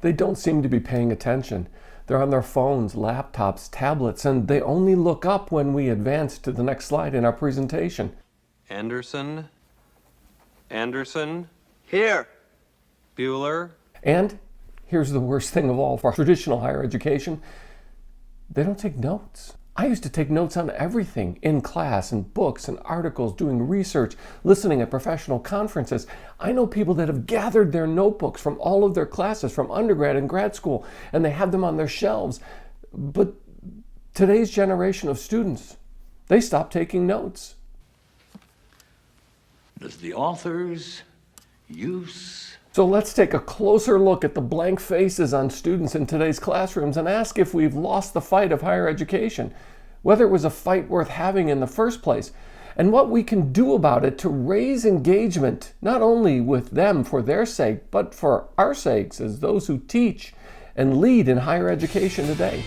They don't seem to be paying attention. They're on their phones, laptops, tablets, and they only look up when we advance to the next slide in our presentation. Anderson? Anderson? Here. Bueller? And here's the worst thing of all for traditional higher education. They don't take notes. I used to take notes on everything in class and books and articles, doing research, listening at professional conferences. I know people that have gathered their notebooks from all of their classes, from undergrad and grad school, and they have them on their shelves. But today's generation of students, they stop taking notes. Does the author's use? So let's take a closer look at the blank faces on students in today's classrooms and ask if we've lost the fight of higher education, whether it was a fight worth having in the first place, and what we can do about it to raise engagement, not only with them for their sake, but for our sakes as those who teach and lead in higher education today.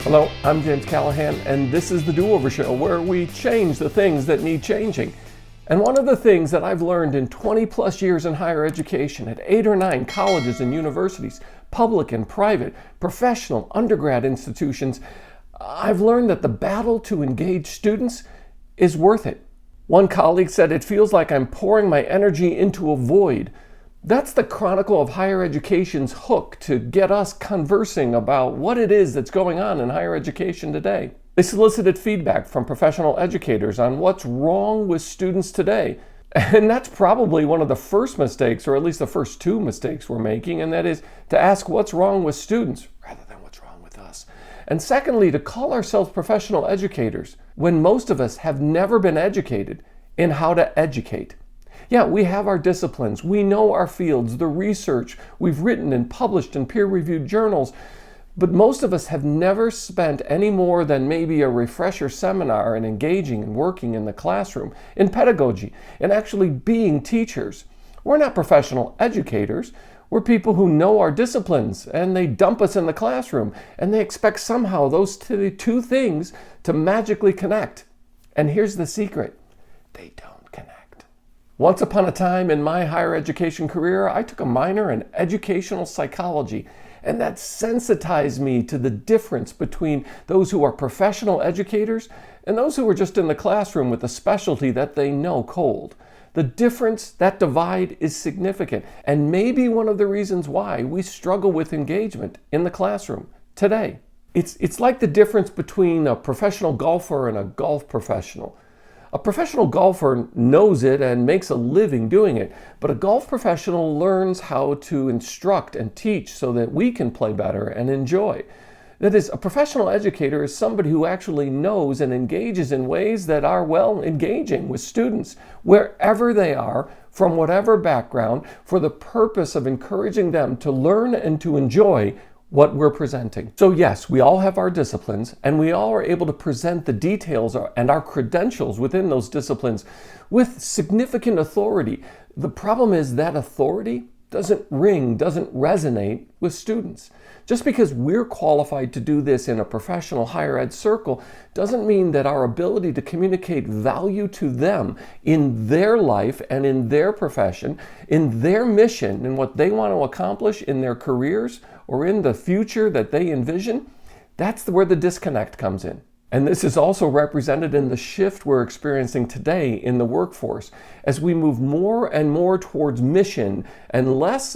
Hello, I'm James Callahan, and this is the Do-Over Show, where we change the things that need changing. And one of the things that I've learned in 20 plus years in higher education at 8 or 9 colleges and universities, public and private, professional, undergrad institutions, I've learned that the battle to engage students is worth it. One colleague said, "It feels like I'm pouring my energy into a void." That's the chronicle of higher education's hook to get us conversing about what it is that's going on in higher education today. They solicited feedback from professional educators on what's wrong with students today. And that's probably one of the first mistakes, or at least the first 2 mistakes we're making, and that is to ask what's wrong with students rather than what's wrong with us. And secondly, to call ourselves professional educators when most of us have never been educated in how to educate. Yeah, we have our disciplines, we know our fields, the research we've written and published in peer-reviewed journals, but most of us have never spent any more than maybe a refresher seminar in engaging and working in the classroom, in pedagogy, and actually being teachers. We're not professional educators. We're people who know our disciplines, and they dump us in the classroom, and they expect somehow those two things to magically connect. And here's the secret: they don't. Once upon a time in my higher education career, I took a minor in educational psychology, and that sensitized me to the difference between those who are professional educators and those who are just in the classroom with a specialty that they know cold. The difference, that divide, is significant, and maybe one of the reasons why we struggle with engagement in the classroom today. It's like the difference between a professional golfer and a golf professional. A professional golfer knows it and makes a living doing it, but a golf professional learns how to instruct and teach so that we can play better and enjoy. That is, a professional educator is somebody who actually knows and engages in ways that are, well, engaging with students wherever they are, from whatever background, for the purpose of encouraging them to learn and to enjoy what we're presenting. So yes, we all have our disciplines, and we all are able to present the details and our credentials within those disciplines with significant authority. The problem is that authority doesn't resonate with students. Just because we're qualified to do this in a professional higher ed circle doesn't mean that our ability to communicate value to them in their life and in their profession, in their mission, and what they want to accomplish in their careers or in the future that they envision, that's where the disconnect comes in. And this is also represented in the shift we're experiencing today in the workforce as we move more and more towards mission and less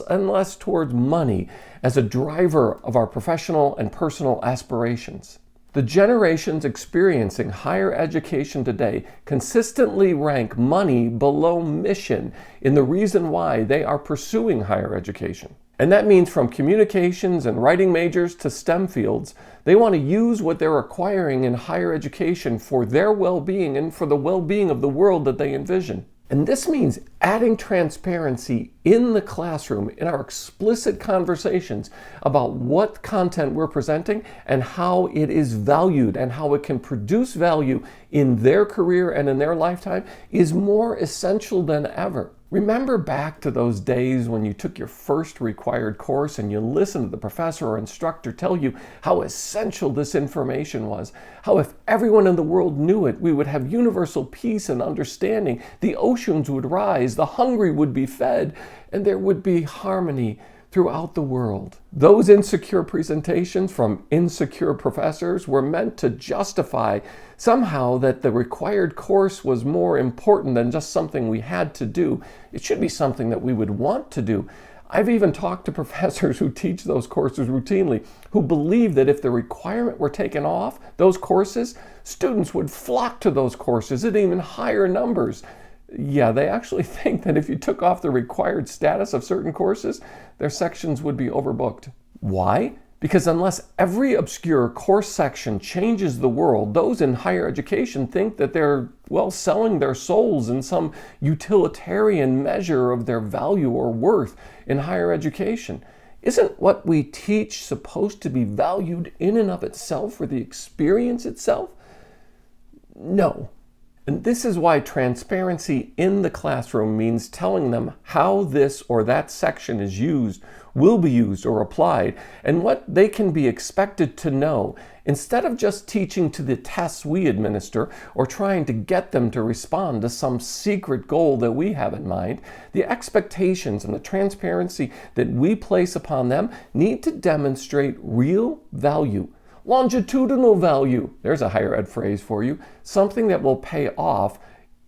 towards money as a driver of our professional and personal aspirations. The generations experiencing higher education today consistently rank money below mission in the reason why they are pursuing higher education. And that means from communications and writing majors to STEM fields, they want to use what they're acquiring in higher education for their well-being and for the well-being of the world that they envision. And this means adding transparency in the classroom, in our explicit conversations about what content we're presenting and how it is valued and how it can produce value in their career and in their lifetime is more essential than ever. Remember back to those days when you took your first required course and you listened to the professor or instructor tell you how essential this information was, how if everyone in the world knew it, we would have universal peace and understanding, the oceans would rise, the hungry would be fed, and there would be harmony throughout the world. Those insecure presentations from insecure professors were meant to justify somehow that the required course was more important than just something we had to do. It should be something that we would want to do. I've even talked to professors who teach those courses routinely who believe that if the requirement were taken off those courses, students would flock to those courses in even higher numbers. Yeah, they actually think that if you took off the required status of certain courses, their sections would be overbooked. Why? Because unless every obscure course section changes the world, those in higher education think that they're, selling their souls in some utilitarian measure of their value or worth in higher education. Isn't what we teach supposed to be valued in and of itself for the experience itself? No. And this is why transparency in the classroom means telling them how this or that section is used, will be used or applied, and what they can be expected to know, instead of just teaching to the tests we administer or trying to get them to respond to some secret goal that we have in mind. The expectations and the transparency that we place upon them need to demonstrate real value. Longitudinal value, there's a higher ed phrase for you, something that will pay off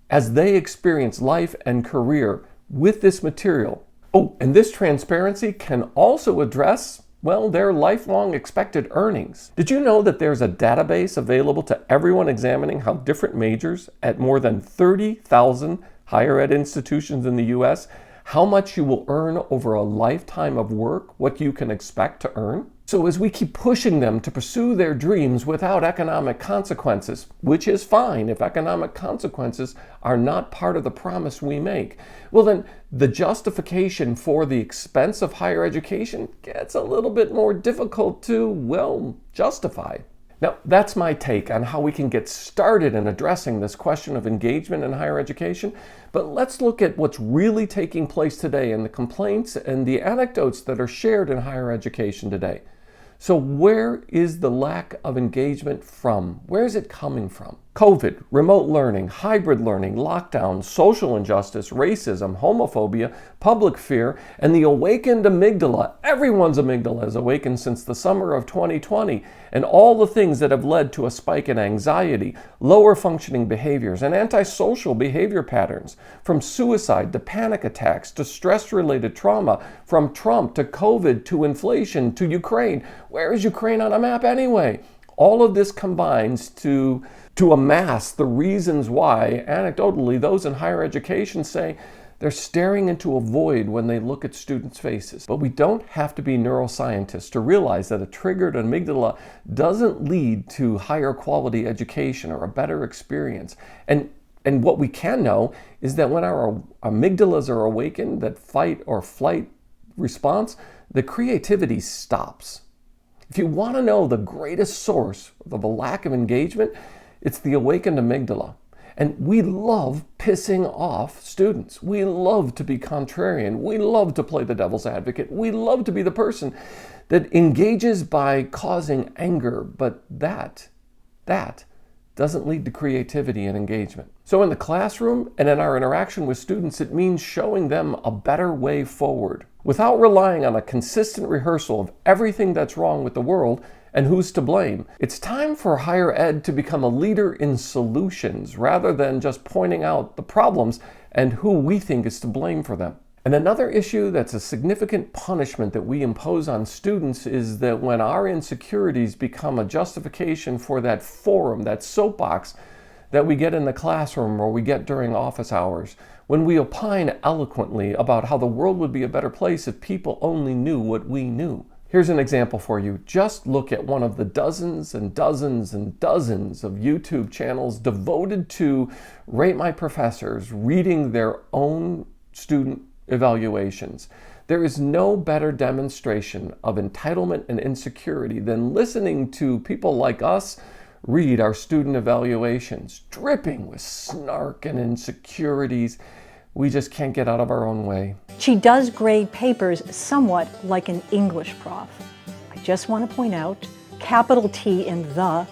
as they experience life and career with this material. Oh, and this transparency can also address, their lifelong expected earnings. Did you know that there's a database available to everyone examining how different majors at more than 30,000 higher ed institutions in the U.S., how much you will earn over a lifetime of work, what you can expect to earn? So as we keep pushing them to pursue their dreams without economic consequences, which is fine if economic consequences are not part of the promise we make, then the justification for the expense of higher education gets a little bit more difficult to, justify. Now, that's my take on how we can get started in addressing this question of engagement in higher education, but let's look at what's really taking place today and the complaints and the anecdotes that are shared in higher education today. So where is the lack of engagement from? Where is it coming from? COVID, remote learning, hybrid learning, lockdown, social injustice, racism, homophobia, public fear, and the awakened amygdala. Everyone's amygdala has awakened since the summer of 2020, and all the things that have led to a spike in anxiety, lower functioning behaviors, and antisocial behavior patterns, from suicide to panic attacks to stress-related trauma, from Trump to COVID to inflation to Ukraine. Where is Ukraine on a map anyway? All of this combines to amass the reasons why, anecdotally, those in higher education say they're staring into a void when they look at students' faces. But we don't have to be neuroscientists to realize that a triggered amygdala doesn't lead to higher quality education or a better experience. And what we can know is that when our amygdalas are awakened, that fight or flight response, the creativity stops. If you want to know the greatest source of a lack of engagement, it's the awakened amygdala. And we love pissing off students. We love to be contrarian. We love to play the devil's advocate. We love to be the person that engages by causing anger, but that doesn't lead to creativity and engagement. So in the classroom and in our interaction with students, it means showing them a better way forward without relying on a consistent rehearsal of everything that's wrong with the world and who's to blame. It's time for higher ed to become a leader in solutions rather than just pointing out the problems and who we think is to blame for them. And another issue that's a significant punishment that we impose on students is that when our insecurities become a justification for that forum, that soapbox that we get in the classroom or we get during office hours, when we opine eloquently about how the world would be a better place if people only knew what we knew. Here's an example for you. Just look at one of the dozens and dozens and dozens of YouTube channels devoted to Rate My Professors reading their own student evaluations. There is no better demonstration of entitlement and insecurity than listening to people like us read our student evaluations, dripping with snark and insecurities. we just can't get out of our own way. She does grade papers somewhat like an English prof. I just want to point out, capital T in the,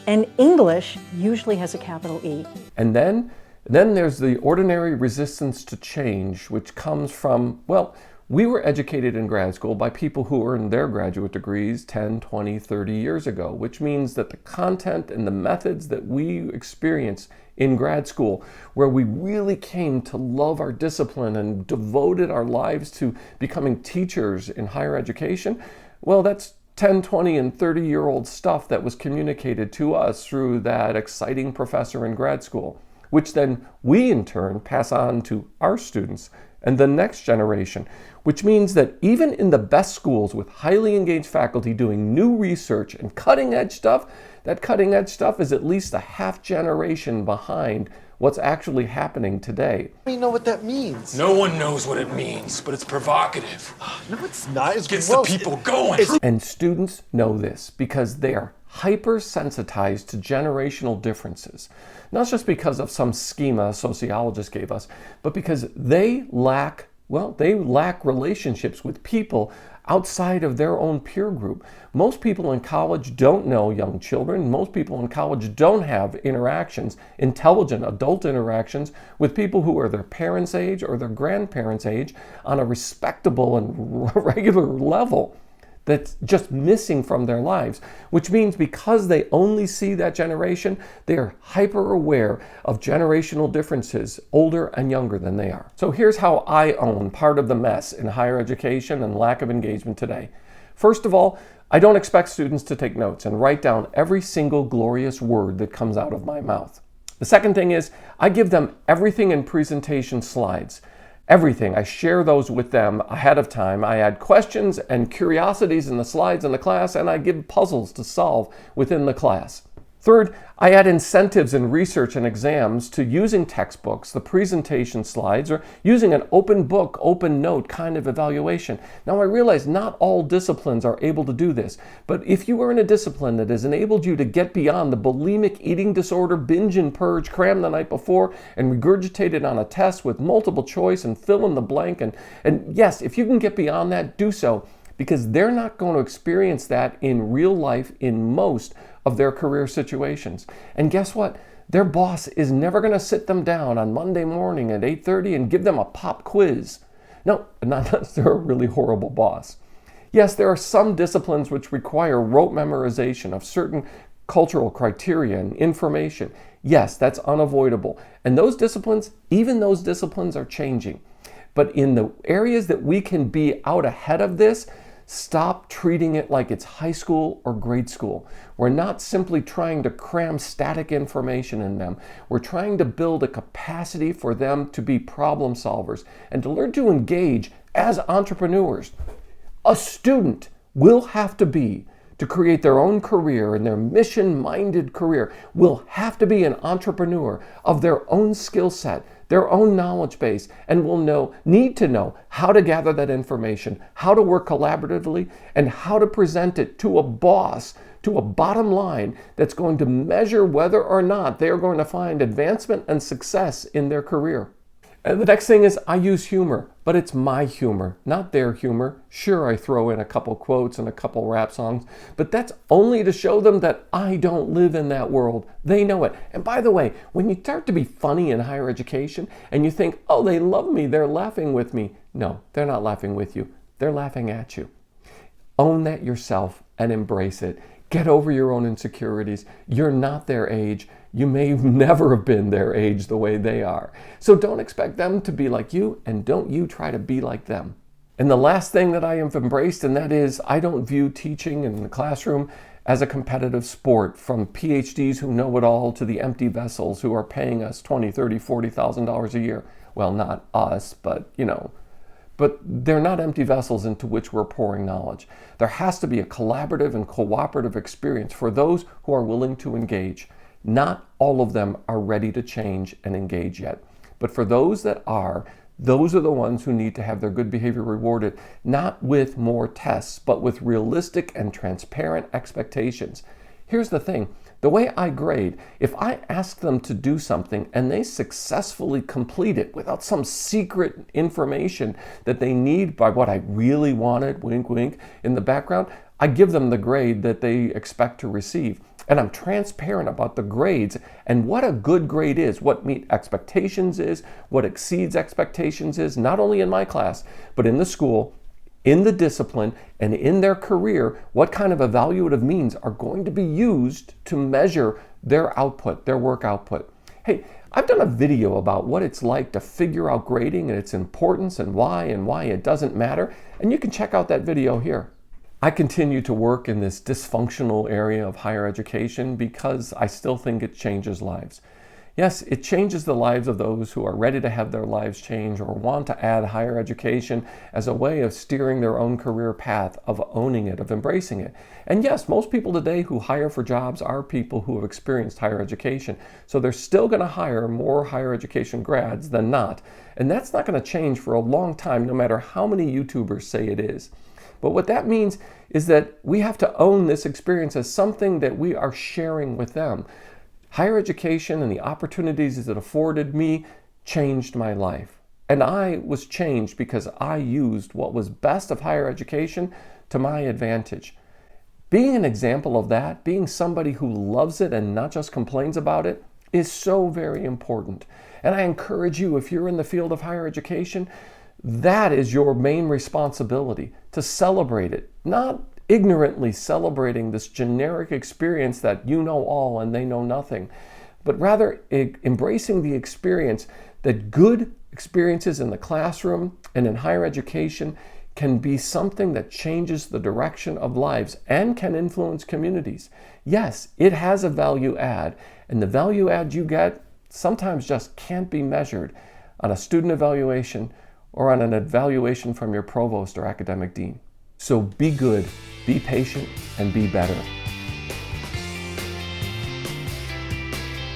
and English usually has a capital E. And then there's the ordinary resistance to change, which comes from, well, we were educated in grad school by people who earned their graduate degrees 10, 20, 30 years ago, which means that the content and the methods that we experience in grad school, where we really came to love our discipline and devoted our lives to becoming teachers in higher education, well, that's 10, 20, and 30-year-old stuff that was communicated to us through that exciting professor in grad school, which then we in turn pass on to our students and the next generation, which means that even in the best schools with highly engaged faculty doing new research and cutting-edge stuff, that cutting-edge stuff is at least a half generation behind what's actually happening today. I don't even know what that means. No one knows what it means, but it's provocative. No, it's not. It's Gets gross. the people going. And students know this because they are hypersensitized to generational differences. Not just because of some schema a sociologist gave us, but because they lack relationships with people outside of their own peer group. Most people in college don't know young children. Most people in college don't have interactions, intelligent adult interactions with people who are their parents' age or their grandparents' age on a respectable and regular level that's just missing from their lives, which means because they only see that generation, they are hyper aware of generational differences, older and younger than they are. So here's how I own part of the mess in higher education and lack of engagement today. First of all, I don't expect students to take notes and write down every single glorious word that comes out of my mouth. The second thing is I give them everything in presentation slides. Everything. I share those with them ahead of time. I add questions and curiosities in the slides in the class, and I give puzzles to solve within the class. Third, I add incentives in research and exams to using textbooks, the presentation slides, or using an open book, open note kind of evaluation. Now I realize not all disciplines are able to do this, but if you are in a discipline that has enabled you to get beyond the bulimic eating disorder, binge and purge, cram the night before, and regurgitate it on a test with multiple choice and fill in the blank, and yes, if you can get beyond that, do so, because they're not going to experience that in real life in most of their career situations. And guess what? Their boss is never going to sit them down on Monday morning at 8:30 and give them a pop quiz. No, not unless they're a really horrible boss. Yes, there are some disciplines which require rote memorization of certain cultural criteria and information. Yes, that's unavoidable. And those disciplines, even those disciplines are changing. But in the areas that we can be out ahead of this, stop treating it like it's high school or grade school. We're not simply trying to cram static information in them. We're trying to build a capacity for them to be problem solvers and to learn to engage as entrepreneurs. A student will have to be, to create their own career and their mission-minded career, will have to be an entrepreneur of their own skill set, their own knowledge base, and will need to know how to gather that information, how to work collaboratively, and how to present it to a boss, to a bottom line that's going to measure whether or not they are going to find advancement and success in their career. And the next thing is I use humor, but it's my humor, not their humor. Sure, I throw in a couple quotes and a couple rap songs, but that's only to show them that I don't live in that world. They know it. And by the way, when you start to be funny in higher education and you think, oh, they love me, they're laughing with me. No, they're not laughing with you. They're laughing at you. Own that yourself and embrace it. Get over your own insecurities. You're not their age. You may never have been their age the way they are. So don't expect them to be like you, and don't you try to be like them. And the last thing that I have embraced, and that is I don't view teaching in the classroom as a competitive sport, from PhDs who know it all to the empty vessels who are paying us $20,000, $30,000, $40,000 a year. Well, not us, but But they're not empty vessels into which we're pouring knowledge. There has to be a collaborative and cooperative experience for those who are willing to engage. Not all of them are ready to change and engage yet. But for those that are, those are the ones who need to have their good behavior rewarded, not with more tests, but with realistic and transparent expectations. Here's the thing, The way I grade, if I ask them to do something and they successfully complete it without some secret information that they need by what I really wanted, wink, wink, in the background, I give them the grade that they expect to receive. And I'm transparent about the grades and what a good grade is, what meet expectations is, what exceeds expectations is, not only in my class, but in the school, in the discipline, and in their career, what kind of evaluative means are going to be used to measure their output, their work output. Hey, I've done a video about what it's like to figure out grading and its importance and why it doesn't matter, and you can check out that video here. I continue to work in this dysfunctional area of higher education because I still think it changes lives. Yes, it changes the lives of those who are ready to have their lives change or want to add higher education as a way of steering their own career path, of owning it, of embracing it. And yes, most people today who hire for jobs are people who have experienced higher education. So they're still going to hire more higher education grads than not. And that's not going to change for a long time, no matter how many YouTubers say it is. But what that means is that we have to own this experience as something that we are sharing with them. Higher education and the opportunities it afforded me changed my life. And I was changed because I used what was best of higher education to my advantage. Being an example of that, being somebody who loves it and not just complains about it, is so very important. And I encourage you, if you're in the field of higher education, that is your main responsibility, to celebrate it, not ignorantly celebrating this generic experience that you know all and they know nothing, but rather embracing the experience that good experiences in the classroom and in higher education can be something that changes the direction of lives and can influence communities. Yes, it has a value add, and the value add you get sometimes just can't be measured on a student evaluation or on an evaluation from your provost or academic dean. So be good, be patient, and be better.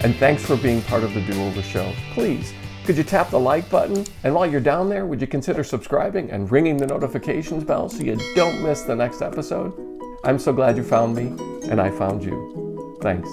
And thanks for being part of the Do-Over Show. Please, could you tap the like button? And while you're down there, would you consider subscribing and ringing the notifications bell so you don't miss the next episode? I'm so glad you found me, and I found you. Thanks.